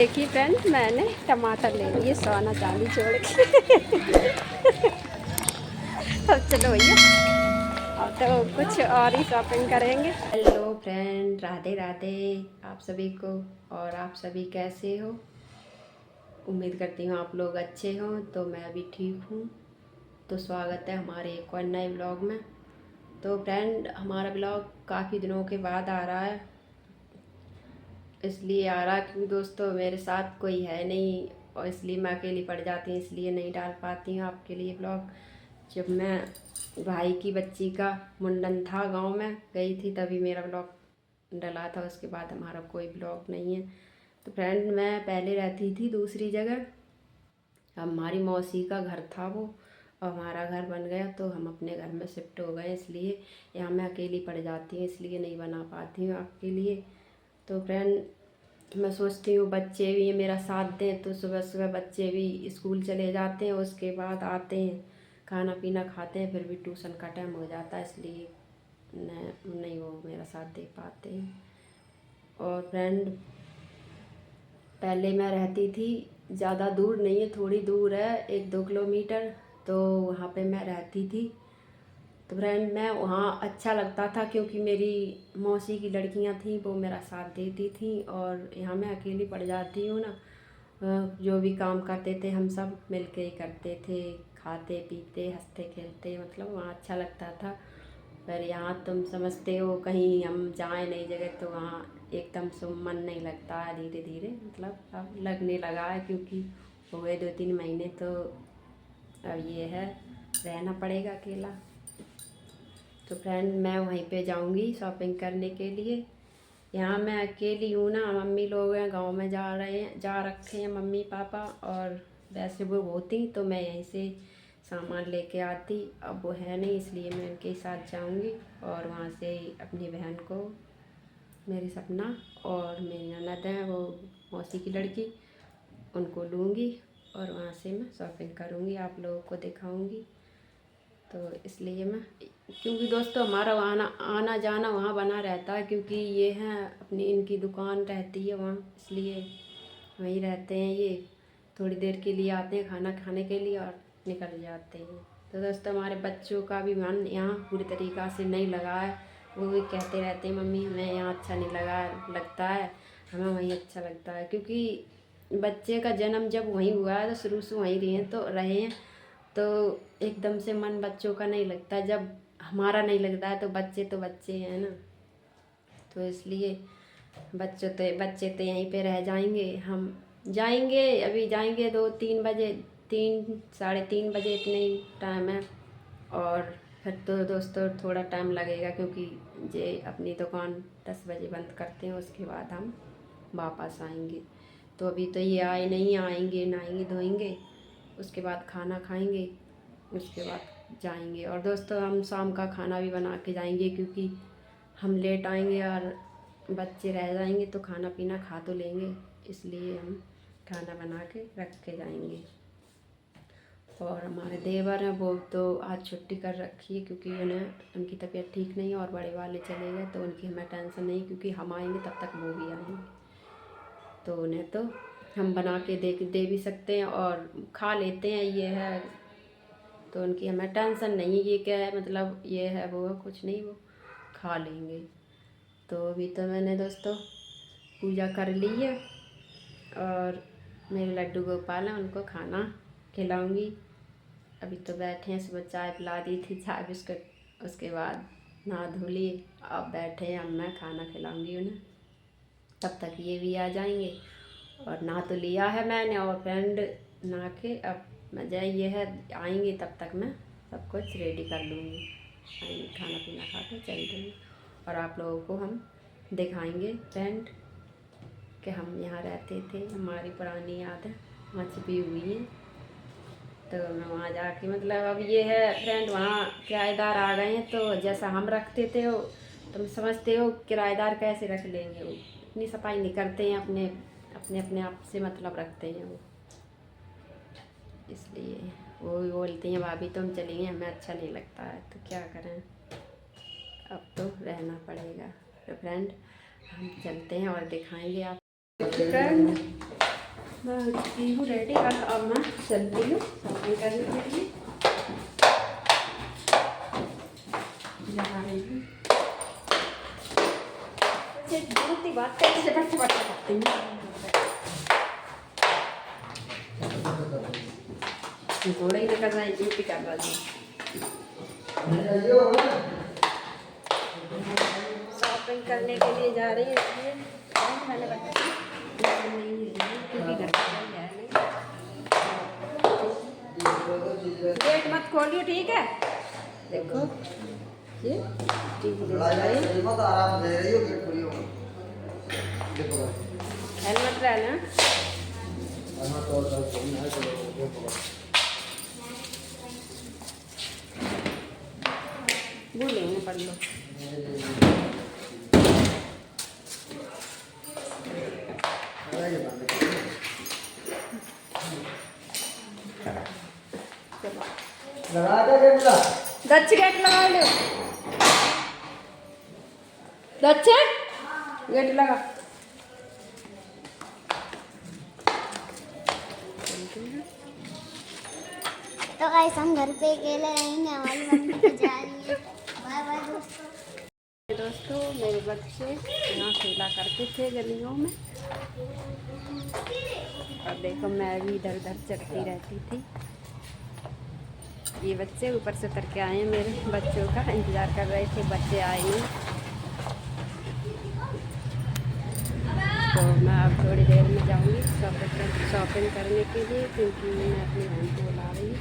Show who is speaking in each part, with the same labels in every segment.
Speaker 1: देखिए फ्रेंड, मैंने टमाटर ले लिए सोना चांदी छोड़ के। अब चलो भैया, अब तो कुछ और ही शॉपिंग करेंगे। हेलो फ्रेंड, राधे राधे आप सभी को। और आप सभी कैसे हो? उम्मीद करती हूँ आप लोग अच्छे हों। तो मैं भी ठीक हूँ। तो स्वागत है हमारे एक और नए ब्लॉग में। तो फ्रेंड, हमारा ब्लॉग काफ़ी दिनों के बाद आ रहा है। इसलिए आ रहा क्योंकि दोस्तों मेरे साथ कोई है नहीं, और इसलिए मैं अकेली पड़ जाती हूँ, इसलिए नहीं डाल पाती हूँ आपके लिए ब्लॉग। जब मैं भाई की बच्ची का मुंडन था, गांव में गई थी, तभी मेरा ब्लॉग डला था। उसके बाद हमारा कोई ब्लॉग नहीं है। तो फ्रेंड, मैं पहले रहती थी दूसरी जगह। हमारी मौसी का घर था वो, और हमारा घर बन गया तो हम अपने घर में शिफ्ट हो गए। इसलिए यहाँ मैं अकेली पड़ जाती हूँ, इसलिए नहीं बना पाती हूँ आपके लिए। तो फ्रेंड, मैं सोचती हूँ बच्चे भी मेरा साथ दें। तो सुबह सुबह बच्चे भी स्कूल चले जाते हैं, उसके बाद आते हैं, खाना पीना खाते हैं, फिर भी ट्यूशन का टाइम हो जाता है, इसलिए नहीं वो मेरा साथ दे पाते हैं। और फ्रेंड, पहले मैं रहती थी, ज़्यादा दूर नहीं है, थोड़ी दूर है, 1-2 किलोमीटर। तो वहाँ पे मैं रहती थी। तो फ्रेंड, मैं वहाँ अच्छा लगता था क्योंकि मेरी मौसी की लड़कियाँ थीं, वो मेरा साथ देती थीं। और यहाँ मैं अकेली पड़ जाती हूँ ना। जो भी काम करते थे हम सब मिल के ही करते थे, खाते पीते हंसते खेलते, मतलब वहाँ अच्छा लगता था। पर यहाँ तुम समझते हो, कहीं हम जाएं नई जगह तो वहाँ एकदम से मन नहीं लगता है। धीरे धीरे मतलब अब लगने लगा है, क्योंकि हो गए 2-3 महीने। तो अब ये है, रहना पड़ेगा अकेला। तो फ्रेंड, मैं वहीं पे जाऊंगी शॉपिंग करने के लिए। यहाँ मैं अकेली हूँ ना, मम्मी लोग हैं गांव में, जा रखे हैं मम्मी पापा। और वैसे वो होती तो मैं यहीं से सामान लेके आती। अब वो है नहीं, इसलिए मैं उनके साथ जाऊंगी। और वहाँ से अपनी बहन को, मेरी सपना और मेरी ननद है वो, मौसी की लड़की, उनको लूँगी। और वहाँ से मैं शॉपिंग करूँगी, आप लोगों को दिखाऊँगी। तो इसलिए मैं, क्योंकि दोस्तों हमारा आना आना जाना वहाँ बना रहता है, क्योंकि ये हैं अपनी, इनकी दुकान रहती है वहाँ, इसलिए वहीं रहते हैं ये। थोड़ी देर के लिए आते हैं खाना खाने के लिए और निकल जाते हैं। तो दोस्तों, हमारे बच्चों का भी मन यहाँ पूरी तरीक़ा से नहीं लगा है। वो भी कहते रहते हैं मम्मी हमें यहाँ अच्छा नहीं लगता है, हमें वहीं अच्छा लगता है। क्योंकि बच्चे का जन्म जब वहीं हुआ है, तो शुरू से वहीं रहे हैं। तो एकदम से मन बच्चों का नहीं लगता। जब हमारा नहीं लगता है तो बच्चे हैं ना। तो इसलिए बच्चे तो यहीं पे रह जाएंगे। हम जाएंगे, अभी जाएंगे 2-3 बजे, 3-3:30 बजे, इतने ही टाइम है। और फिर तो दोस्तों थोड़ा टाइम लगेगा, क्योंकि ये अपनी दुकान 10 बजे बंद करते हैं, उसके बाद हम वापस आएंगे। तो अभी तो ये आए नहीं, आएंगे नहाएंगे धोएंगे, उसके बाद खाना खाएंगे, उसके बाद जाएंगे। और दोस्तों, हम शाम का खाना भी बना के जाएंगे, क्योंकि हम लेट आएंगे और बच्चे रह जाएंगे, तो खाना पीना खा तो लेंगे, इसलिए हम खाना बना के रख के जाएंगे। और हमारे देवर हैं, वो तो आज छुट्टी कर रखी है, क्योंकि उनकी तबीयत ठीक नहीं है, और बड़े वाले चले गए, तो उनकी हमें टेंशन नहीं, क्योंकि हम आएंगे तब तक वो भी आएंगे। तो उन्हें तो हम बना के दे भी सकते हैं और खा लेते हैं, ये है। तो उनकी हमें टेंशन नहीं है, ये क्या है मतलब, ये है वो है, कुछ नहीं, वो खा लेंगे। तो अभी तो मैंने दोस्तों पूजा कर ली है, और मेरे लड्डू गोपाल हैं, उनको खाना खिलाऊंगी। अभी तो बैठे हैं, सुबह चाय पिला दी थी, चाय बिस्कुट, उसके बाद नहा धो लिए, अब बैठे हैं, अब मैं खाना खिलाऊंगी उन्हें। तब तक ये भी आ जाएंगे। और नहा तो लिया है मैंने, और फ्रेंड नहा के अब मज़ा ये है, आएंगे तब तक मैं सब कुछ रेडी कर लूँगी, आएंगे खाना पीना खा के चल देंगे। और आप लोगों को हम दिखाएंगे फ्रेंड कि हम यहाँ रहते थे, हमारी पुरानी यादें वहाँ छिपी हुई हैं। तो मैं वहाँ जाके, मतलब अब ये है फ्रेंड, वहाँ किराएदार आ गए हैं, तो जैसा हम रखते थे वो, तुम समझते हो किराएदार कैसे रख लेंगे। वो इतनी सफाई नहीं करते हैं, अपने अपने अपने आप से मतलब रखते हैं वो, इसलिए वो भी बोलती हैं भाभी तुम चलेंगे, हमें अच्छा नहीं लगता है, तो क्या करें, अब तो रहना पड़ेगा। तो फ्रेंड, हम चलते हैं और दिखाएंगे आप फ्रेंड। हो चुकी हूँ रेडी और अब मैं चलती हूँ शॉपिंग करने के लिए। जा रही हूँ बहुत बात करते से बैठे बैठे करती हूँ। थोड़ा ही कर रहा है ड्यूटी कर रहा है। शॉपिंग करने के लिए जा रही है इसलिए मैंने क्योंकि घर पर है नहीं। गेट मत खोलियो ठीक है। देखो ये टीवी हेलमेट रहना बोलेंगे पढ़ लो। दच्छ गेट लगा लो। दच्छ गेट लगा।
Speaker 2: तो गाइस हम घर पे अकेले रहेंगे, हमारी मम्मी तो जा रही है। बाय बाय
Speaker 1: दोस्तों मेरे बच्चे यहाँ खेला करते थे गलियों में और देखो मैं भी इधर उधर चलती रहती थी। ये बच्चे ऊपर से उतर के आए हैं, मेरे बच्चों का इंतज़ार कर रहे थे, बच्चे आए नहीं। तो मैं अब थोड़ी देर में जाऊंगी शॉपिंग करने के लिए क्योंकि मैं अपनी बहन को बुला रही हूँ।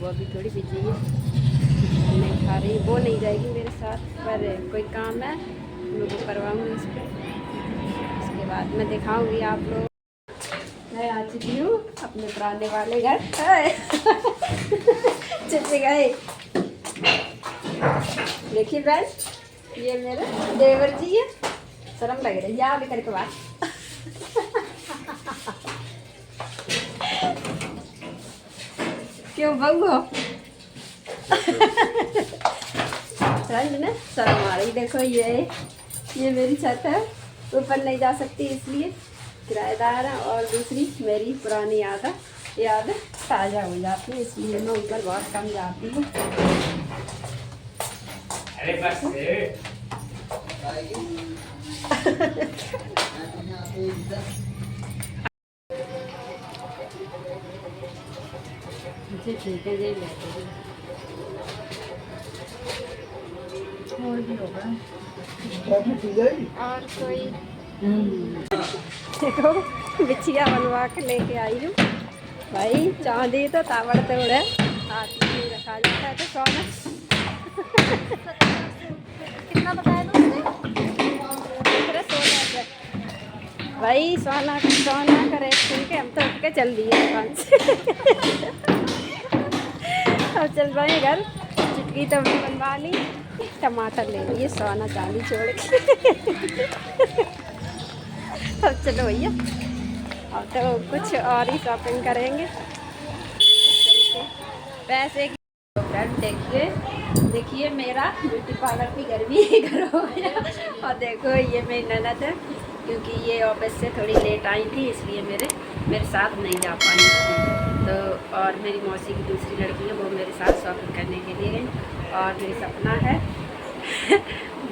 Speaker 1: वो अभी थोड़ी बिजी है, नहीं खा रही, वो नहीं जाएगी मेरे साथ पर कोई काम है मैं वो करवाऊँगी इस पर। उसके बाद मैं दिखाऊँगी आप लोग। मैं आ चुकी हूँ अपने पुराने वाले घर। चले गए देखिए फ्रेंड, ये मेरे देवर जी है। शर्म लग रही है आगे करके बात। क्यों बहू हो? फ्रेंड ने शर्म आ रही। देखो ये मेरी छत है, ऊपर नहीं जा सकती इसलिए किराएदार है, और दूसरी मेरी पुरानी याद ताज़ा हो जाती है इसलिए मैं ऊपर बहुत कम जाती हूँ। अरे बस ठीक है जी और भी होगा और कोई देखो बिछिया बनवा के लेके आई हूँ भाई। चांदी तो ताबड़ तोड़ है, हाथ में रखा जाता है तो सोना।
Speaker 2: कितना बताया तुमने?
Speaker 1: भाई सोना का रेट सुन के हम तो उठ के चल दिए दुकान से। अब चल रहे घर, चुटकी तो हमने बनवा ली, टमाटर ले लिए, सोना चांदी छोड़ के। अब चलो भैया अब तो कुछ और ही शॉपिंग करेंगे पैसे की। तो फ्रेंड देखिए मेरा ब्यूटी पार्लर की घर हो गया। और देखो ये मेरी ननद है, क्योंकि ये ऑफिस से थोड़ी लेट आई थी इसलिए मेरे साथ नहीं जा पाई तो। और मेरी मौसी की दूसरी लड़की है, वो मेरे साथ शॉपिंग करने के लिए गई। और मेरी सपना है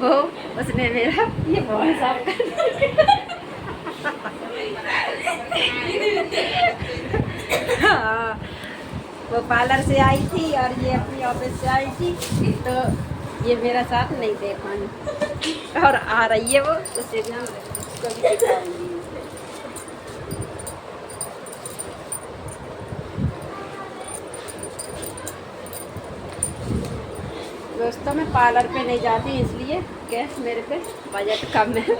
Speaker 1: वो उसने मेरा ये बहुत साफ कर हाँ, वो पार्लर से आई थी और ये अपनी ऑफिस से आई थी तो ये मेरा साथ नहीं दे पाई और आ रही है वो, उससे ध्यान उसको भी दिखाऊंगी। दोस्तों मैं पार्लर पे नहीं जाती इसलिए कि मेरे पे बजट कम है,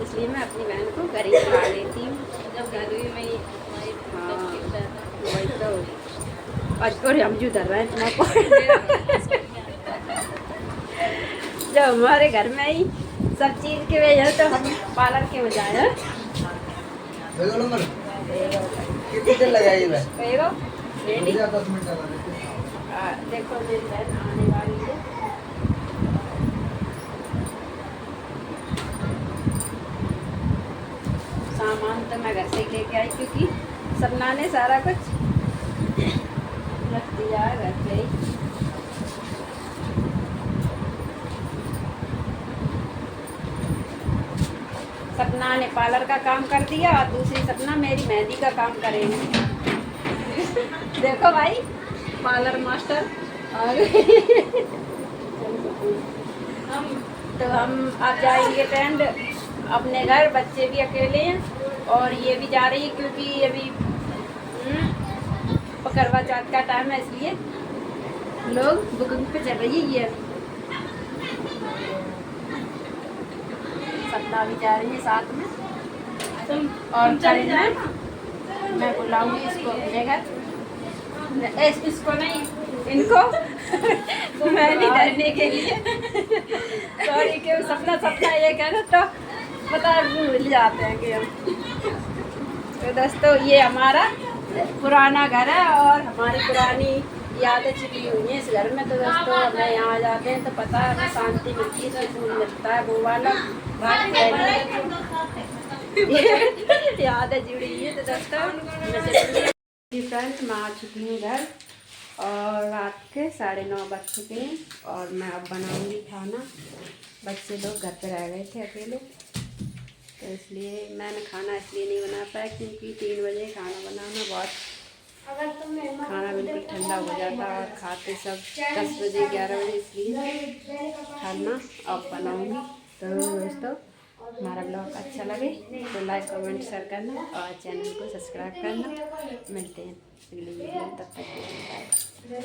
Speaker 1: इसलिए मैं अपनी बहन को घर ही बुला लेती हूँ। जब घर में वही तो आज को हम जो डर रहे हैं इतना जब हमारे घर में ही सब चीज़ की वजह तो हम पार्लर के बजाय देखो मेरी बहन आने वाली है। सामान तो मैं घर से ही लेके आई, क्योंकि सपना ने सारा कुछ रख दिया घर पे ही। सपना ने पार्लर का काम कर दिया और दूसरी सपना मेरी मेहंदी का काम करेगी। देखो भाई, पार्लर मास्टर आ गए। तो हम अब जाएंगे फ्रेंड अपने घर, बच्चे भी अकेले हैं और ये भी जा रही है, क्योंकि अभी करवा चौथ का टाइम है, इसलिए लोग बुकिंग पे चल रही है। ये सपना भी जा रही है साथ में, और कल मैं बुलाऊंगी इसको अपने घर, इसको नहीं, इनको तो मैं नहीं डरने के लिए। सॉरी कि सपना ये कहना तो पता भूल जाते हैं कि हम। तो दोस्तों ये हमारा पुराना घर है और हमारी पुरानी यादें छिपी हुई हैं इस घर में। तो दोस्तों हमें यहाँ आ जाते हैं तो पता है हमें शांति मिलती है, सुकून मिलता है, वो वाला बात यादें जुड़ी हुई है। तो दोस्तों फ्रेंड्स मैं आ चुकी हूँ घर और रात के 9:30 बज चुके हैं और मैं अब बनाऊंगी खाना। बच्चे लोग घर पे रह गए थे अकेले, तो इसलिए मैंने खाना इसलिए नहीं बना पाया क्योंकि 3 बजे खाना बनाना बहुत, खाना बिल्कुल ठंडा हो जाता और खाते सब 10 बजे 11 बजे, इसलिए खाना अब बनाऊंगी। तो दोस्तों हमारा ब्लॉग अच्छा लगे तो लाइक कमेंट शेयर करना और चैनल को सब्सक्राइब करना। मिलते हैं अगली वीडियो, तब तक बाय।